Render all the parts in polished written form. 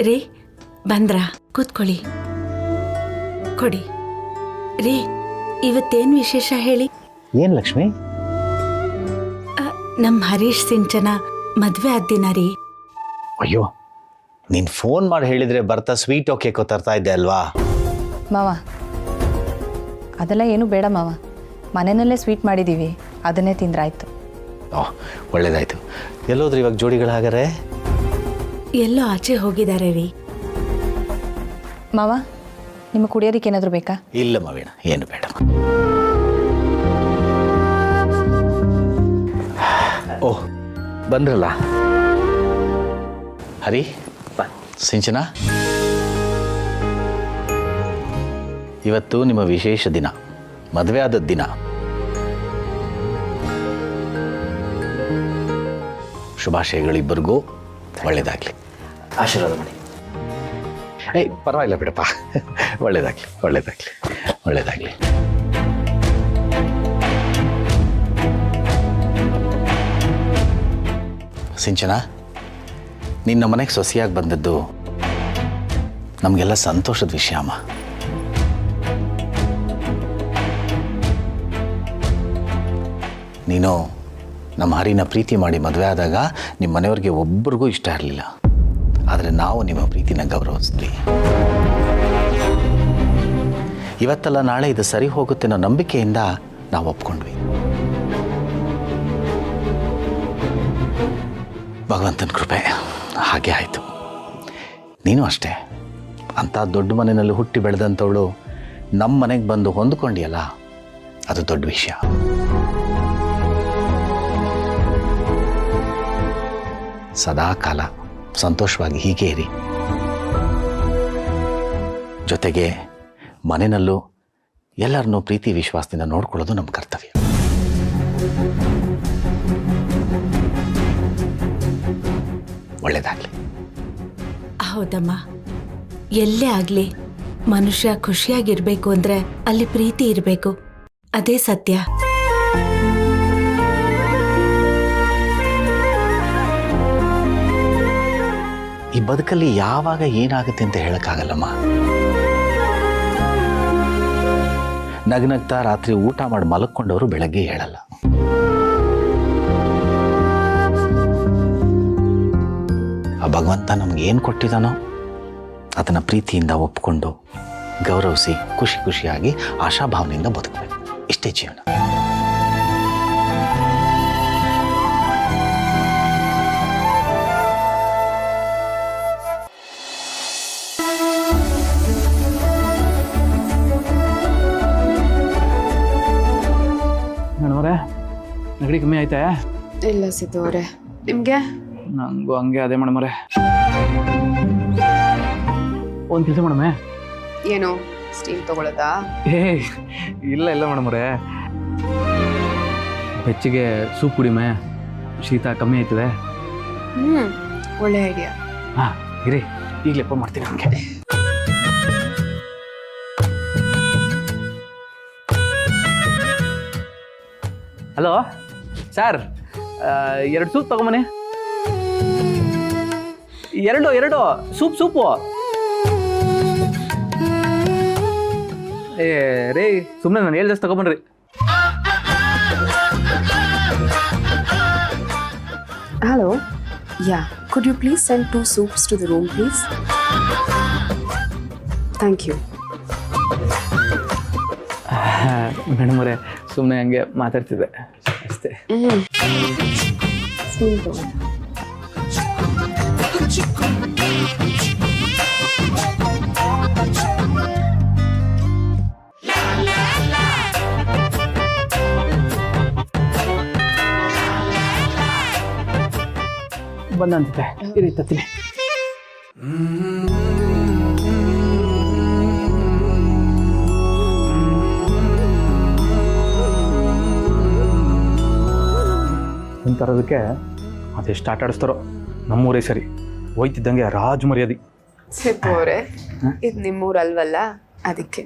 ರೀ ಬಂದ್ರಾ? ಕೂತ್ಕೊಳ್ಳಿ. ಕೊಡಿ ರೀ. ಇವತ್ತೇನು ವಿಶೇಷ ಹೇಳಿ? ಏನು ಲಕ್ಷ್ಮಿ? ನಮ್ಮ ಹರೀಶ್ ಸಿಂಚನ ಮದುವೆ ಆದ ರೀ. ಅಯ್ಯೋ, ನೀನು ಫೋನ್ ಮಾಡಿ ಹೇಳಿದರೆ ಬರ್ತಾ ಸ್ವೀಟೋ ಕೇಕೋ ತರ್ತಾ ಇದ್ದೆ ಅಲ್ವಾ? ಮಾವ, ಅದೆಲ್ಲ ಏನು ಬೇಡ ಮಾವ. ಮನೆಯಲ್ಲೇ ಸ್ವೀಟ್ ಮಾಡಿದ್ದೀವಿ, ಅದನ್ನೇ ತಿಂದ್ರಾಯ್ತು. ಓಹ್, ಒಳ್ಳೇದಾಯ್ತು. ಎಲ್ಲೋದ್ರಿ ಇವಾಗ ಜೋಡಿಗಳು ಹಾಗಾರೆ? ಎಲ್ಲೋ ಆಚೆ ಹೋಗಿದ್ದಾರೆ ರೀ. ಮಾವ, ನಿಮಗೆ ಕುಡಿಯೋದಕ್ಕೆ ಏನಾದರೂ ಬೇಕಾ? ಇಲ್ಲ ಮವೀಣ, ಏನು ಬೇಡ. ಓಹ್, ಬಂದ್ರಲ್ಲ. ಹರಿ, ಸಿಂಚನ, ಇವತ್ತು ನಿಮ್ಮ ವಿಶೇಷ ದಿನ, ಮದುವೆ ಆದ ದಿನ. ಶುಭಾಶಯಗಳಿಬ್ಬರಿಗೂ. ಒಳ್ಳೇದಾಗಲಿ. ಆಶೀರ್ವಾದ ಮಾಡಿ. ಏಯ್, ಪರವಾಗಿಲ್ಲ ಬಿಡಪ್ಪ. ಒಳ್ಳೇದಾಗಲಿ, ಒಳ್ಳೇದಾಗಲಿ, ಒಳ್ಳೇದಾಗಲಿ. ಸಿಂಚನ, ನಿನ್ನ ಮನೆಗೆ ಸೊಸೆಯಾಗಿ ಬಂದದ್ದು ನಮಗೆಲ್ಲ ಸಂತೋಷದ ವಿಷಯ ಅಮ್ಮ. ನೀನು ನಮ್ಮ ಹರಿನ ಪ್ರೀತಿ ಮಾಡಿ ಮದುವೆ ಆದಾಗ ನಿಮ್ಮ ಮನೆಯವ್ರಿಗೆ ಒಬ್ಬರಿಗೂ ಇಷ್ಟ ಇರಲಿಲ್ಲ. ಆದರೆ ನಾವು ನಿಮ್ಮ ಪ್ರೀತಿನ ಗೌರವಿಸಿದ್ವಿ. ಇವತ್ತಲ್ಲ ನಾಳೆ ಇದು ಸರಿ ಹೋಗುತ್ತೆ ಅನ್ನೋ ನಂಬಿಕೆಯಿಂದ ನಾವು ಒಪ್ಕೊಂಡ್ವಿ. ಭಗವಂತನ ಕೃಪೆ ಹಾಗೆ ಆಯಿತು. ನೀನು ಅಷ್ಟೇ. ಅಂಥ ದೊಡ್ಡ ಮನೆಯಲ್ಲಿ ಹುಟ್ಟಿ ಬೆಳೆದಂಥವಳು ನಮ್ಮ ಮನೆಗೆ ಬಂದು ಹೊಂದ್ಕೊಂಡಿಯಲ್ಲ, ಅದು ದೊಡ್ಡ ವಿಷಯ. ಸದಾ ಕಾಲ ಸಂತೋಷವಾಗಿ ಹೀಗೆ ಇರಿ. ಜೊತೆಗೆ ಮನೆಯಲ್ಲೂ ಎಲ್ಲರನ್ನೂ ಪ್ರೀತಿ ವಿಶ್ವಾಸದಿಂದ ನೋಡ್ಕೊಳ್ಳೋದು ನಮ್ಮ ಕರ್ತವ್ಯ. ಒಳ್ಳೇದಾಗಲಿ. ಹೌದಮ್ಮ, ಎಲ್ಲೇ ಆಗಲಿ ಮನುಷ್ಯ ಖುಷಿಯಾಗಿರ್ಬೇಕು ಅಂದರೆ ಅಲ್ಲಿ ಪ್ರೀತಿ ಇರಬೇಕು. ಅದೇ ಸತ್ಯ. ಈ ಬದುಕಲ್ಲಿ ಯಾವಾಗ ಏನಾಗುತ್ತೆ ಅಂತ ಹೇಳಕ್ಕಾಗಲ್ಲಮ್ಮ. ನಗ್ನಗ್ತಾ ರಾತ್ರಿ ಊಟ ಮಾಡಿ ಮಲಕ್ಕೊಂಡವರು ಬೆಳಗ್ಗೆ ಹೇಳಲ್ಲ. ಆ ಭಗವಂತ ನಮ್ಗೆ ಏನು ಕೊಟ್ಟಿದ್ದಾನೋ ಅದನ್ನು ಪ್ರೀತಿಯಿಂದ ಒಪ್ಕೊಂಡು ಗೌರವಿಸಿ ಖುಷಿ ಖುಷಿಯಾಗಿ ಆಶಾಭಾವನೆಯಿಂದ ಬದುಕಬೇಕು. ಇಷ್ಟೇ ಜೀವನ. ಮೇಡಮವ್ರೆ, ನೆಗಡಿ ಕಮ್ಮಿ ಆಯ್ತಾ? ಇಲ್ಲ ಸಿದ್ದು ಅವರೇ, ನಿಮಗೆ? ನನಗೂ ಹಂಗೆ ಅದೇ ಮೇಡಮವ್ರೆ. ಒಂದು ಕೆಲಸ ಮೇಡಮೇ. ಏನು, ಸ್ಟೀಮ್ ತಗೊಳ್ಳೋದಾ? ಏ ಇಲ್ಲ ಇಲ್ಲ ಮೇಡಮವ್ರೆ, ಹೆಚ್ಚಿಗೆ ಸೂಪ್ ಕುಡಿಮೆ, ಶೀತ ಕಮ್ಮಿ ಆಯ್ತದೆ. ಒಳ್ಳೆ ಐಡಿಯಾ. ಹಾಂ ಇರಿ, ಈಗಲೇ ಫೋನ್ ಮಾಡ್ತೀನಿ ನನಗೆ. ಹಲೋ ಸರ್, 2 ಸೂಪ್ ತಗೊಂಬನ್ನಿ. ಎರಡು ಸೂಪು. ಏ ರೇ, ಸುಮ್ಮನೆ ನಾನು ಹೇಳ್ದಷ್ಟು ತಗೊಂಬನ್ರಿ. Hello. Yeah. Could you please send 2 soups to the room, please? Thank you. ಮೇಡಮವ್ರೆ, ಸುಮ್ಮನೆ ಹಂಗೆ ಮಾತಾಡ್ತಿದ್ದೆ ಅಷ್ಟೇ. ಬಂದಂತೆ ಇರಿ ತತ್ತೀನಿ. ತರೋದಕ್ಕೆ ಅದೆಷ್ಟು ಆಟ ಆಡಿಸ್ತಾರೋ. ನಮ್ಮೂರೇ ಸರಿ, ಹೋಯ್ತಿದ್ದಂಗೆ ರಾಜ್ ಮರ್ಯಾದೆ. ಸಿದ್ದು ಅವರೇ, ಇದು ನಿಮ್ಮೂರಲ್ವಲ್ಲ, ಅದಕ್ಕೆ.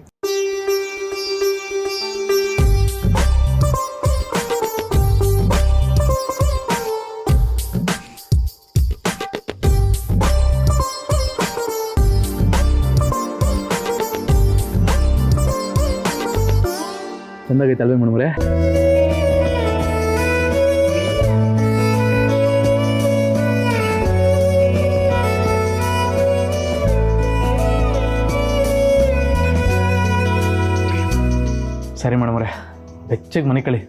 ಚಂದಾಗೈತೆ ಅಲ್ವೇ ಮೇಡಮ್ರೆ? ಸರಿ ಮೇಡಮ್ರೆ, ಬೆಚ್ಚಗೆ ಮನೆ ಕಳಿ.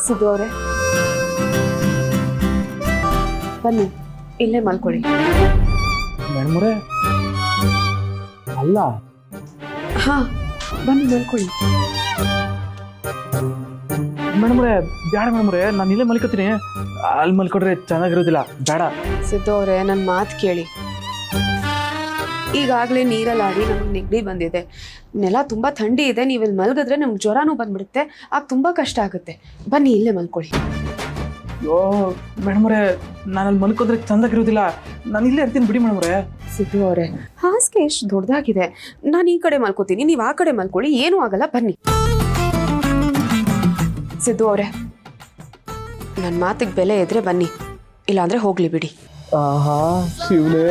ಸಿದ್ದು ಅವರೇ ಬನ್ನಿ, ಇಲ್ಲೇ ಮಲ್ಕೊಳ್ಳಿ. ಮೇಡಮ್ರೆ ಅಲ್ಲ, ಹಾ ಬನ್ನಿ ಮಲ್ಕೊಳ್ಳಿ. ಮೇಡಮ್ರೆ ಬೇಡ ಮೇಡಮ್ರೆ, ನಾನು ಇಲ್ಲೇ ಮಲ್ಕೋತೀನಿ. ಅಲ್ಲಿ ಮಲ್ಕೊಡ್ರೆ ಚೆನ್ನಾಗಿರೋದಿಲ್ಲ, ಬೇಡ. ಸಿದ್ದು ಅವರೇ ನನ್ನ ಮಾತು ಕೇಳಿ. ಈಗಾಗಲೇ ನೀರಲ್ಲಿ ಆಡಿ ನಮಗೆ ನೆಗಡಿ ಬಂದಿದೆ, ನೆಲ ತುಂಬ ಥಂಡಿ ಇದೆ. ನೀವು ಇಲ್ಲಿ ಮಲಗಿದ್ರೆ ನಮ್ಗೆ ಜ್ವರನೂ ಬಂದ್ಬಿಡುತ್ತೆ, ಆಗ ತುಂಬ ಕಷ್ಟ ಆಗುತ್ತೆ. ಬನ್ನಿ ಇಲ್ಲೇ ಮಲ್ಕೊಳ್ಳಿ. ಅಯ್ಯೋ ಮೇಡಮ್ರೆ, ನಾನು ಅಲ್ಲಿ ಮಲ್ಕೋದ್ರೆ ಚಂದಾಗಿರೋದಿಲ್ಲ, ನಾನು ಇಲ್ಲೇ ಇರ್ತೀನಿ ಬಿಡಿ ಮೇಡಮ್ರೆ. ಸಿದ್ದು ಅವರೇ ಹಾಸಿಗೆ ಎಷ್ಟು ದೊಡ್ಡದಾಗಿದೆ, ನಾನು ಈ ಕಡೆ ಮಲ್ಕೋತೀನಿ, ನೀವು ಆ ಕಡೆ ಮಲ್ಕೊಳ್ಳಿ, ಏನೂ ಆಗಲ್ಲ. ಬನ್ನಿ. ಸಿದ್ದು ಅವರೇ ನನ್ನ ಮಾತಿಗೆ ಬೆಲೆ ಇದ್ರೆ ಬನ್ನಿ, ಇಲ್ಲಾಂದ್ರೆ ಹೋಗ್ಲಿ ಬಿಡಿ. ಆಹಾ ಶಿವನೇ,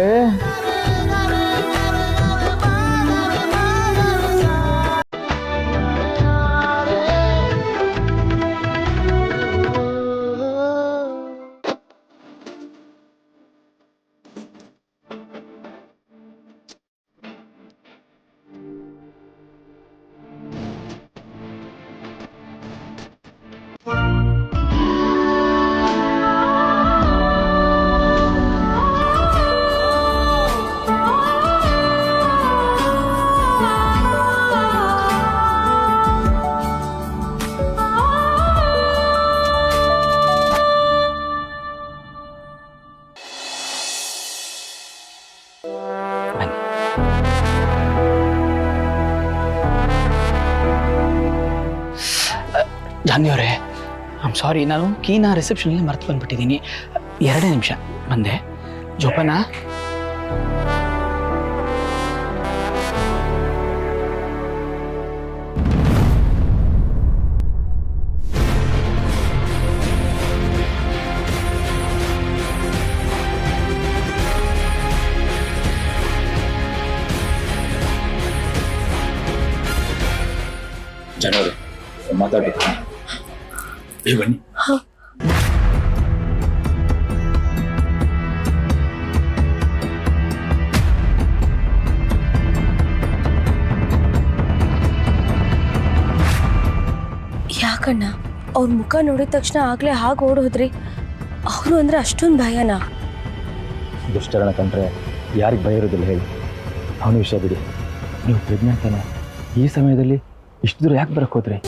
ಜಾನ್ವಿಯವರೇ, ಐಮ್ ಸಾರಿ, ನಾನು ಕೀನ ರಿಸೆಪ್ಷನಲ್ಲಿ ಮರ್ತು ಬಂದುಬಿಟ್ಟಿದ್ದೀನಿ. 2 ನಿಮಿಷ ಬಂದೆ. ಜೋಪಾನ. ಜನವರಿ ಮಾತಾಡ್ಬೇಕು, ಬನ್ನಿ. ಯಾಕಣ್ಣ ಅವ್ರ ಮುಖ ನೋಡಿದ ತಕ್ಷಣ ಆಗ್ಲೇ ಹಾಗೆ ಓಡೋದ್ರಿ? ಅವರು ಅಂದ್ರೆ ಅಷ್ಟೊಂದು ಭಯನಾ? ದುಷ್ಟರನ್ನ ಕಂಡ್ರೆ ಯಾರಿಗೆ ಭಯ ಇರೋದಿಲ್ಲ ಹೇಳಿ? ಅವನ ವಿಷಯ ಬಿಡಿ, ನೀವು ಪ್ರೆಗ್ನೆಂಟ್ ತಾನೆ, ಈ ಸಮಯದಲ್ಲಿ ಇಷ್ಟು ದೂರ ಯಾಕೆ ಬರಕ್ಕೆ ಹೋದ್ರಿ?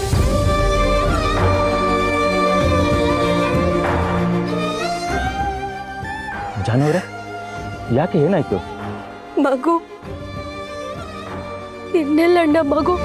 ಜಾನವ್ರೆ ಯಾಕೆ, ಏನಾಯ್ತು? ಮಗು ಇನ್ನೆಲ್ಲಣ್ಣ ಮಗು.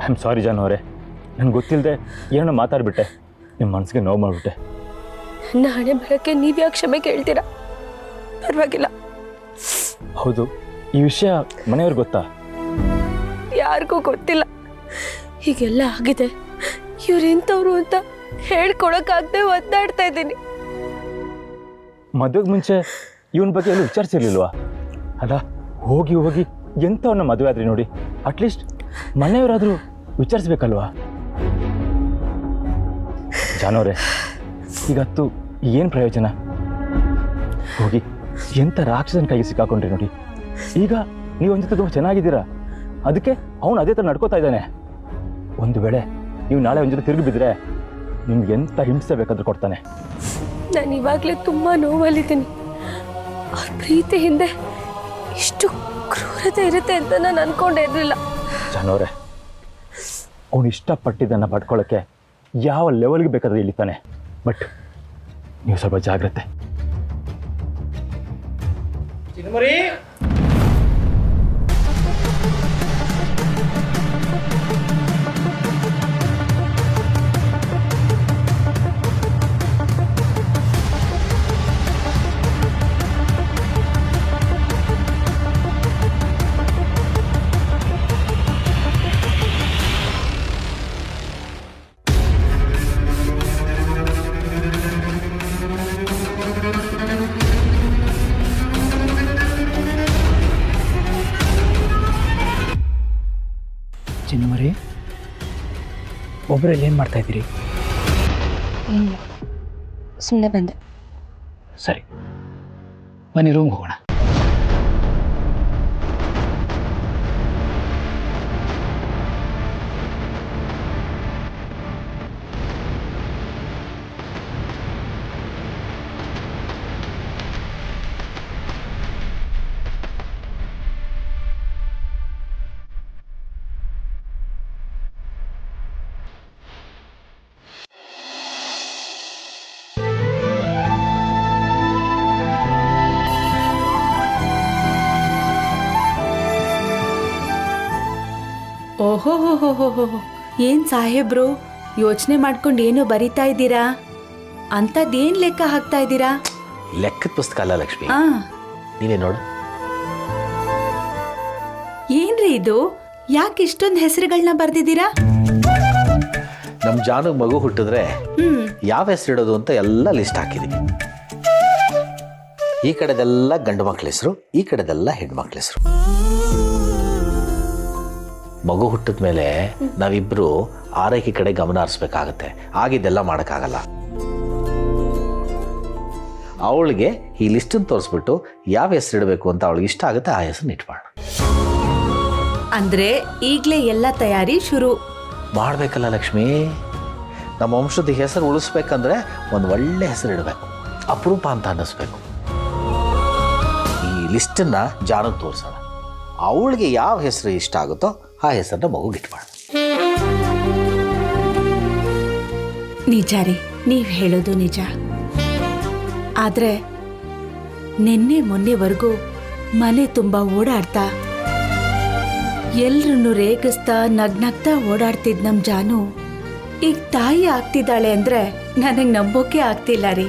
ಐ ಆಮ್ ಸಾರಿ ಜಾನು ಅವರೇ, ನನಗೆ ಗೊತ್ತಿಲ್ಲದೆ ಏನೋ ಮಾತಾಡ್ಬಿಟ್ಟೆ, ನಿಮ್ಮ ಮನಸ್ಸಿಗೆ ನೋವು ಮಾಡಿಬಿಟ್ಟೆ. ನನ್ನ ಹಣೆ ಬರಕ್ಕೆ ನೀವ್ಯಾಕೆ ಕ್ಷಮೆ ಕೇಳ್ತೀರಾ? ಪರವಾಗಿಲ್ಲ. ಹೌದು, ಈ ವಿಷಯ ಮನೆಯವ್ರಿಗೆ ಗೊತ್ತಾ? ಯಾರಿಗೂ ಗೊತ್ತಿಲ್ಲ. ಹೀಗೆಲ್ಲ ಆಗಿದೆ, ಇವ್ರೆಂಥವ್ರು ಅಂತ ಹೇಳ್ಕೊಳಕ್ಕಾಗದೆ ಒದ್ದಾಡ್ತಾ ಇದ್ದೀನಿ. ಮದುವೆಗೆ ಮುಂಚೆ ಇವನ ಬಗ್ಗೆ ಎಲ್ಲೂ ವಿಚಾರಿಸಿರ್ಲಿಲ್ವಾ? ಅಲ್ಲ, ಹೋಗಿ ಹೋಗಿ ಎಂಥವನ್ನ ಮದುವೆ ಆದ್ರಿ ನೋಡಿ, ಅಟ್ಲೀಸ್ಟ್ ಮನೆಯವರಾದರೂ ವಿಚಾರಿಸ್ಬೇಕಲ್ವಾ? ಜಾನವ್ರೆ, ಈಗತ್ತು ಏನು ಪ್ರಯೋಜನ? ಹೋಗಿ ಎಂಥ ರಾಕ್ಷಸನ ಕೈಗೆ ಸಿಕ್ಕಾಕೊಂಡ್ರಿ ನೋಡಿ. ಈಗ ನೀವು ಒಂದು ಜೊತೆ ತುಂಬ ಚೆನ್ನಾಗಿದ್ದೀರಾ, ಅದಕ್ಕೆ ಅವನು ಅದೇ ಥರ ನಡ್ಕೋತಾ ಇದ್ದಾನೆ. ಒಂದು ವೇಳೆ ನೀವು ನಾಳೆ ಒಂದು ಜೊತೆ ತಿರುಗಿ ಬಿದ್ದರೆ ನಿಮ್ಗೆ ಎಂಥ ಹಿಂಸೆ ಬೇಕಾದ್ರೂ ಕೊಡ್ತಾನೆ. ನಾನು ಇವಾಗಲೇ ತುಂಬ ನೋವಲ್ಲಿದ್ದೀನಿ. ಅವ್ರ ಪ್ರೀತಿ ಹಿಂದೆ ಇಷ್ಟು ಕ್ರೂರತೆ ಇರುತ್ತೆ ಅಂತ ನಾನು ಅನ್ಕೊಂಡಿರ್ಲಿಲ್ಲ. ಜಾನವ್ರೆ, ಅವನು ಇಷ್ಟಪಟ್ಟಿದ್ದನ್ನು ಪಡ್ಕೊಳ್ಳೋಕ್ಕೆ ಯಾವ ಲೆವೆಲ್ಗೆ ಬೇಕಾದ್ರೆ ಇಳಿತಾನೆ. ಬಟ್ ನೀವು ಸ್ವಲ್ಪ ಜಾಗ್ರತೆ. ಚಿನ್ನಮರಿ, ಒಬ್ಬರಲ್ಲಿ ಏನು ಮಾಡ್ತಾ ಇದ್ದೀರಿ? ಏನಿಲ್ಲ, ಸುಮ್ಮನೆ ಬಂದೆ. ಸರಿ, ಬನ್ನಿ ರೂಮ್ಗೆ ಹೋಗೋಣ. ಓಹೋ ಹೋ ಹೋ ಹೋ ಹೋ ಹೋ. ಏನ್ ಸಾಹೇಬ್ರು ಯೋಚನೆ ಮಾಡ್ಕೊಂಡು ಏನೋ ಬರಿತಾ ಇದ್ದೀರಾ? ಅಂಥದ್ದೇನ್ ಲೆಕ್ಕ ಹಾಕ್ತಾ ಇದ್ದೀರಾ? ಲೆಕ್ಕದ ಪುಸ್ತಕ ಅಲ್ಲ ಲಕ್ಷ್ಮಿ, ಆ ನೀವೇ ನೋಡು. ಏನ್ರಿ ಇದು? ಯಾಕೆ ಇಷ್ಟೊಂದು ಹೆಸರುಗಳನ್ನ ಬರ್ದಿದ್ದೀರಾ? ನಮ್ಮ ಜಾನುಗ್ ಮಗು ಹುಟ್ಟಿದ್ರೆ ಹ್ಮ್ ಯಾವ ಹೆಸರಿಡೋದು ಅಂತ ಎಲ್ಲ ಲಿಸ್ಟ್ ಹಾಕಿದೀವಿ. ಈ ಕಡೆದೆಲ್ಲ ಗಂಡು ಮಕ್ಳ ಹೆಸರು, ಈ ಕಡೆದೆಲ್ಲ ಹೆಣ್ಮಕ್ಳ ಹೆಸರು. ಮಗು ಹುಟ್ಟಿದ ಮೇಲೆ ನಾವಿಬ್ರು ಆರೈಕೆ ಕಡೆ ಗಮನ ಹರಿಸ್ಬೇಕಾಗತ್ತೆ. ಆಗಿದ್ದೆಲ್ಲ ಮಾಡೋಕ್ಕಾಗಲ್ಲ. ಅವಳಿಗೆ ಈ ಲಿಸ್ಟನ್ನು ತೋರಿಸ್ಬಿಟ್ಟು ಯಾವ ಹೆಸರಿಡಬೇಕು ಅಂತ ಅವಳಿಗೆ ಇಷ್ಟ ಆಗುತ್ತೆ ಆ ಹೆಸರು ಇಟ್ಮಾಡ. ಅಂದ್ರೆ ಈಗ್ಲೇ ಎಲ್ಲ ತಯಾರಿ ಶುರು ಮಾಡಬೇಕಲ್ಲ ಲಕ್ಷ್ಮಿ. ನಮ್ಮ ವಂಶದ ಹೆಸರು ಉಳಿಸ್ಬೇಕಂದ್ರೆ ಒಂದು ಒಳ್ಳೆ ಹೆಸರು ಇಡಬೇಕು, ಅಪರೂಪ ಅಂತ ಅನ್ನಿಸ್ಬೇಕು. ಈ ಲಿಸ್ಟನ್ನು ಜಾನಕ್ಕೆ ತೋರಿಸೋಣ. ಅವಳಿಗೆ ಯಾವ ಹೆಸರು ಇಷ್ಟ ಆಗುತ್ತೋ ಆ ಹೆಸರನ್ನ ಮಗುಗೆ ಇಟ್ಮಾಡ. ನಿಜ ರೀ, ನೀವ್ ಹೇಳೋದು ನಿಜ. ಆದ್ರೆ ನಿನ್ನೆ ಮೊನ್ನೆವರೆಗೂ ಮನೆ ತುಂಬಾ ಓಡಾಡ್ತಾ ಎಲ್ರನ್ನು ರೇಗಿಸ್ತಾ ನಗ್ನಗ್ತಾ ಓಡಾಡ್ತಿದ್ ನಮ್ ಜಾನು ಈಗ ತಾಯಿ ಆಗ್ತಿದ್ದಾಳೆ ಅಂದ್ರೆ ನನಗ್ ನಂಬೋಕೆ ಆಗ್ತಿಲ್ಲ ರೀ.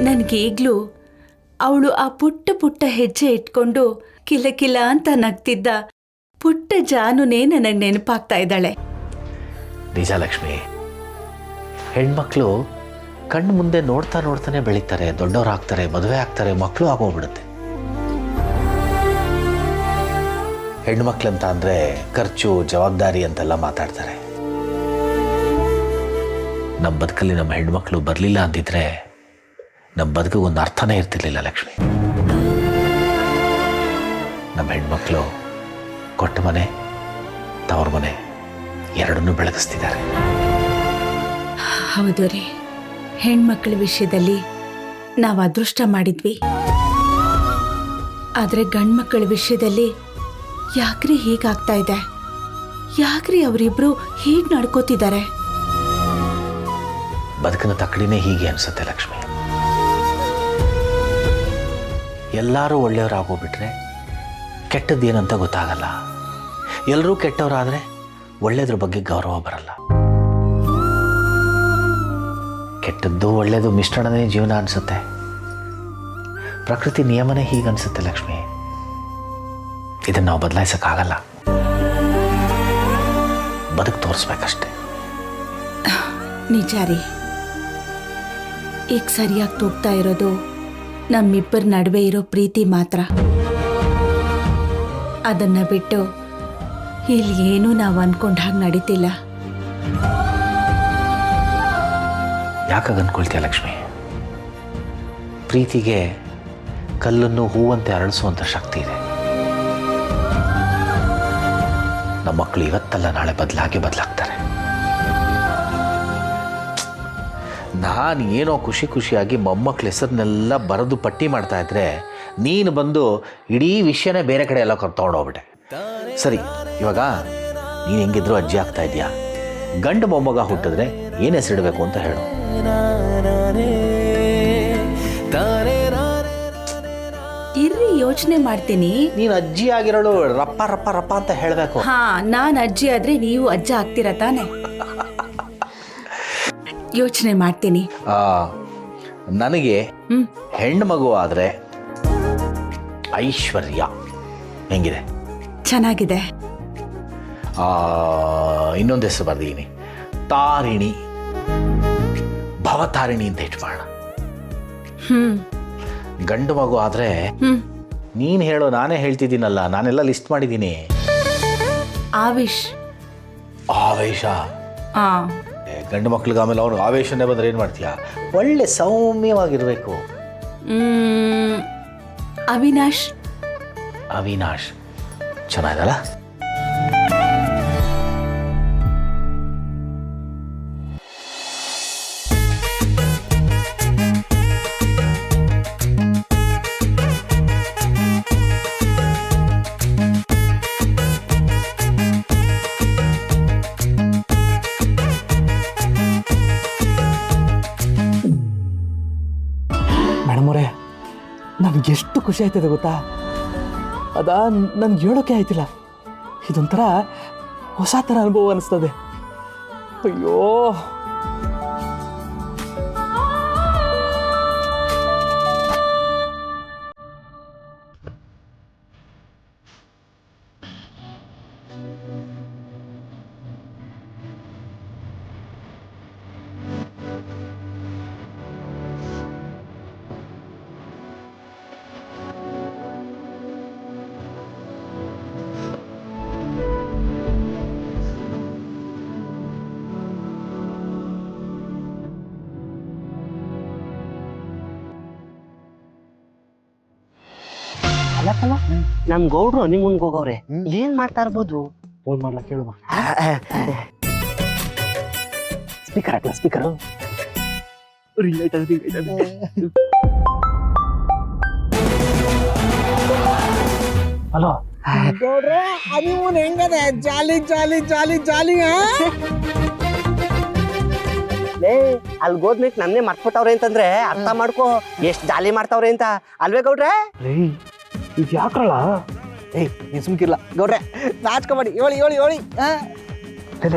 ನನ್ಗೀಗ್ಲೂ ಅವಳು ಆ ಪುಟ್ಟ ಪುಟ್ಟ ಹೆಜ್ಜೆ ಇಟ್ಕೊಂಡು ಕಿಲ ಕಿಲ ಅಂತ ನಗ್ತಿದ್ದ ಪುಟ್ಟ ಜಾನುನೇ ನನಗ್ ನೆನಪಾಗ್ತಾ ಇದ್ದಾಳೆ. ನಿಜ ಲಕ್ಷ್ಮಿ, ಹೆಣ್ಮಕ್ಳು ಕಣ್ಣು ಮುಂದೆ ನೋಡ್ತಾ ನೋಡ್ತಾನೆ ಬೆಳೀತಾರೆ, ದೊಡ್ಡವರಾಗ್ತಾರೆ, ಮದುವೆ ಆಗ್ತಾರೆ, ಮಕ್ಕಳು ಆಗೋಗ್ಬಿಡುತ್ತೆ. ಹೆಣ್ಮಕ್ಳಂತ ಅಂದರೆ ಖರ್ಚು, ಜವಾಬ್ದಾರಿ ಅಂತೆಲ್ಲ ಮಾತಾಡ್ತಾರೆ. ನಮ್ಮ ಬದುಕಲ್ಲಿ ನಮ್ಮ ಹೆಣ್ಮಕ್ಳು ಬರಲಿಲ್ಲ ಅಂದಿದ್ರೆ ನಮ್ಮ ಬದುಕಿಗೆ ಒಂದು ಅರ್ಥನೇ ಇರ್ತಿರ್ಲಿಲ್ಲ ಲಕ್ಷ್ಮಿ. ನಮ್ಮ ಹೆಣ್ಮಕ್ಳು ಕೊಟ್ಟ ಮನೆ, ತವ್ರ ಮನೆ ಎರಡನ್ನೂ ಬೆಳಗಿಸ್ತಿದ್ದಾರೆ. ಹೌದು ರೀ, ಹೆಣ್ಮಕ್ಳ ವಿಷಯದಲ್ಲಿ ನಾವು ಅದೃಷ್ಟ ಮಾಡಿದ್ವಿ. ಆದ್ರೆ ಗಂಡ್ಮಕ್ಳ ವಿಷಯದಲ್ಲಿ ಯಾಕ್ರಿ ಹೀಗಾಗ್ತಾ ಇದೆ? ಯಾಕ್ರಿ ಅವರಿಬ್ರು ಹೀಗ್ ನಡ್ಕೋತಿದ್ದಾರೆ? ಬದುಕಿನ ತಕ್ಕಡಿನೇ ಹೀಗೆ ಅನ್ಸುತ್ತೆ ಲಕ್ಷ್ಮಿ. ಎಲ್ಲರೂ ಒಳ್ಳೆಯವರಾಗೋಗ್ಬಿಟ್ರೆ ಕೆಟ್ಟದ್ದೇನಂತ ಗೊತ್ತಾಗಲ್ಲ. ಎಲ್ಲರೂ ಕೆಟ್ಟವರಾದರೆ ಒಳ್ಳೆಯದ್ರ ಬಗ್ಗೆ ಗೌರವ ಬರಲ್ಲ. ಕೆಟ್ಟದ್ದು ಒಳ್ಳೆಯದು ಮಿಶ್ರಣನೇ ಜೀವನ ಅನಿಸುತ್ತೆ. ಪ್ರಕೃತಿ ನಿಯಮನೇ ಹೀಗನ್ಸುತ್ತೆ ಲಕ್ಷ್ಮಿ. ಇದನ್ನು ನಾವು ಬದಲಾಯಿಸೋಕ್ಕಾಗಲ್ಲ, ಬದುಕು ತೋರಿಸ್ಬೇಕಷ್ಟೆ. ನಿಜ ರೀ, ಈಗ ಸರಿಯಾಗಿ ತೂಗ್ತಾ ಇರೋದು ನಮ್ಮಿಬ್ಬರ ನಡುವೆ ಇರೋ ಪ್ರೀತಿ ಮಾತ್ರ. ಅದನ್ನ ಬಿಟ್ಟು ಇಲ್ಲಿ ಏನೂ ನಾವು ಅನ್ಕೊಂಡ ಹಾಗೆ ನಡೀತಿಲ್ಲ. ಯಾಕಾಗ ಅನ್ಕೊಳ್ತೀಯ ಲಕ್ಷ್ಮಿ? ಪ್ರೀತಿಗೆ ಕಲ್ಲನ್ನು ಹೂವಂತೆ ಅರಳಿಸುವಂಥ ಶಕ್ತಿ ಇದೆ. ನಮ್ಮ ಮಕ್ಕಳು ಇವತ್ತಲ್ಲ ನಾಳೆ ಬದಲಾಗ್ತಾರೆ. ನಾನು ಏನೋ ಖುಷಿಯಾಗಿ ಮೊಮ್ಮಕ್ಕಳ ಹೆಸರನ್ನೆಲ್ಲ ಬರೆದು ಪಟ್ಟಿ ಮಾಡ್ತಾ ಇದ್ರೆ ನೀನು ಬಂದು ಇಡೀ ವಿಷಯನೇ ಬೇರೆ ಕಡೆ ಎಲ್ಲ ತೊಗೊಂಡೋಗ್ಬಿಟ್ಟೆ. ಸರಿ, ಇವಾಗ ನೀನು ಹೆಂಗಿದ್ರು ಅಜ್ಜಿ ಆಗ್ತಾ ಇದೆಯಾ, ಗಂಡು ಮೊಮ್ಮಗ ಹುಟ್ಟಿದ್ರೆ ಏನು ಹೆಸರಿಡಬೇಕು ಅಂತ ಹೇಳು. ಇರ್ರಿ, ಯೋಚನೆ ಮಾಡ್ತೀನಿ. ನೀನು ಅಜ್ಜಿ ಆಗಿರೋಳು ರಪ್ಪ ರಪ್ಪ ರಪ್ಪ ಅಂತ ಹೇಳಬೇಕು. ಹಾ, ನಾನು ಅಜ್ಜಿ ಆದ್ರೆ ನೀವು ಅಜ್ಜ ಆಗ್ತೀರ ತಾನೆ? ಯೋಚನೆ ಮಾಡ್ತೀನಿ. ನನಗೆ ಹೆಣ್ಣು ಮಗು ಆದರೆ ಐಶ್ವರ್ಯ. ಹೆಂಗಿದೆ? ಚೆನ್ನಾಗಿದೆ. ಇನ್ನೊಂದು ಹೆಸರು ಬರ್ದಿದ್ದೀನಿ, ತಾರಿಣಿ, ಭವತಾರಿಣಿ ಅಂತ ಇಟ್ಕೊಳ್ಳೋಣ. ಗಂಡು ಮಗು ಆದರೆ ನೀನು ಹೇಳೋ, ನಾನೇ ಹೇಳ್ತಿದ್ದೀನಲ್ಲ, ನಾನೆಲ್ಲ ಲಿಸ್ಟ್ ಮಾಡಿದ್ದೀನಿ. ಆವಿಷ್. ಆವೇಶ. ಗಂಡು ಮಕ್ಳಿಗೆ ಆಮೇಲೆ ಅವ್ರು ಆವೇಶನೇ ಬಂದ್ರೆ ಏನು ಮಾಡ್ತೀಯಾ? ಒಳ್ಳೆ ಸೌಮ್ಯವಾಗಿರಬೇಕು. ಅವಿನಾಶ್. ಅವಿನಾಶ್ ಚೆನ್ನಾಗಿದಲ್ಲ? ಮೇಡಮ್ ಅವರೇ, ನನಗೆ ಎಷ್ಟು ಖುಷಿ ಆಯ್ತದೆ ಗೊತ್ತಾ? ನನ್ಗೆ ಹೇಳೋಕೆ ಆಯ್ತಿಲ್ಲ. ಇದೊಂಥರ ಹೊಸ ಥರ ಅನುಭವ ಅನಿಸ್ತದೆ. ಅಯ್ಯೋ, ಅಲ್ಲಕ್ಕಲ್ಲ, ನಮ್ ಗೌಡ್ರು ನಿಮ್ ಮುಂದೆ ಹೋಗವ್ರೆ, ಏನ್ ಮಾಡ್ತಾ ಇರ್ಬೋದು? ಫೋನ್ ಮಾಡ್ಲಾ ಕೇಳುವ. ಸ್ಪೀಕರ್ ಹಾಕ್ಲಾ? ಸ್ಪೀಕರ್ ಹಲೋ ಗೌಡ್ರೆ, ಹನಿಮೂನ್ ಹೆಂಗದೆ? ಜಾಲಿ ಜಾಲಿ ಜಾಲಿ ಜಾಲಿ. ಅಲ್ಲಿ ಹೋದ್ಮೇಲೆ ನನ್ನೇ ಮರ್ತ್ಬಿಟ್ಟವ್ರೆ ಅಂತಂದ್ರೆ ಅರ್ಥ ಮಾಡ್ಕೋ ಎಷ್ಟ್ ಜಾಲಿ ಮಾಡ್ತಾವ್ರೆ ಅಂತ, ಅಲ್ವೇ ಗೌಡ್ರೆ? ಇದು ಯಾಕ್ರಲ್ಲ? ನೀನ್ ಸುಮ್ಕಿರ್ಲ ಗೌಡ್ರೆ, ನಾಚ್ಕೊಬೇಡಿ. ಹೇಳಿ ಹೇಳಿ ಹೇಳಿ.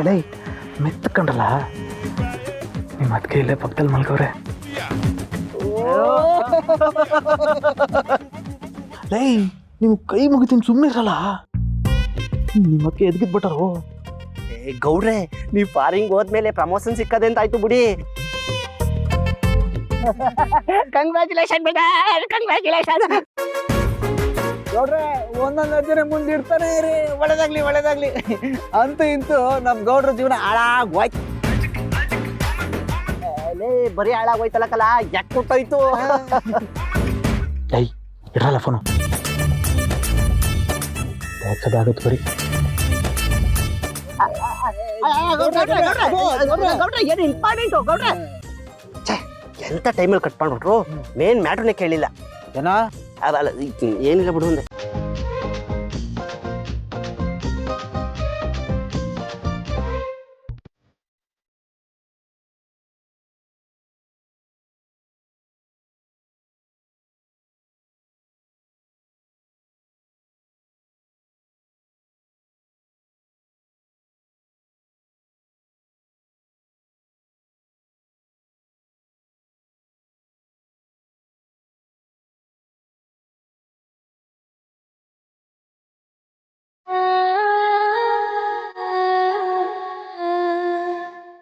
ಲೈ ಮೆತ್ತಕೊಂಡ್ರಲ್ಲ, ನಿಮ್ಮ ಅದಕ್ಕೆ ಇಲ್ಲೇ ಪಕ್ಕದಲ್ಲಿ ಮಲ್ಕವ್ರೆ. ಲೈ, ನೀವು ಕೈ ಮುಗಿತೀನಿ ಸುಮ್ಮನೆ ಇರಲ್ಲ. ನಿಮ್ಮಕ್ಕೆ ಎದ್ಗಿದ್ಬಿಟ್ಟರು. ಗೌಡ್ರೆ, ನೀವ್ ಫಾರಿಂಗ್ ಹೋದ್ಮೇಲೆ ಪ್ರಮೋಷನ್ ಸಿಕ್ಕದೆ ಅಂತ ಆಯ್ತು ಬಿಡಿ. ಕಂಗ್ರ್ಯಾಚುಲೇಷನ್ ಬೇಡ, ಕಂಗ್ರ್ಯಾಚುಲೇಷನ್. ಗೌಡ್ರೆ, ಒಂದೊಂದು ಅರ್ಜನೆ ಮುಂದಿಡ್ತಾನೆ ಇರಿ. ಒಳ್ಳೇದಾಗ್ಲಿ ಒಳ್ಳೇದಾಗ್ಲಿ. ಅಂತೂ ಇಂತೂ ನಮ್ ಗೌಡ್ರ ಜೀವನ ಹಾಳಾಗೋಯ್ತು. ಬರೀ ಹಾಳಾಗೋಯ್ತಲ್ಲಕಲ್ಲ, ಯಾಕೆ ಕೊಟ್ಟೋಯ್ತು? ಇರಲ್ಲ ಫೋನು ಆಗುತ್ತೆ ಬರೀ. ಏನು ಇಂಪಾರ್ಟೆಂಟು ಗೌಡ್ರೆ? ಎಂತ ಟೈಮಲ್ಲಿ ಕಟ್ ಮಾಡ್ಬಿಟ್ರು, ಮೇನ್ ಮ್ಯಾಟ್ರನ್ನೇ ಕೇಳಿಲ್ಲ. ಜನ ಅಲ್ಲ, ಏನಿಲ್ಲ ಬಿಡು ಅಂದೆ.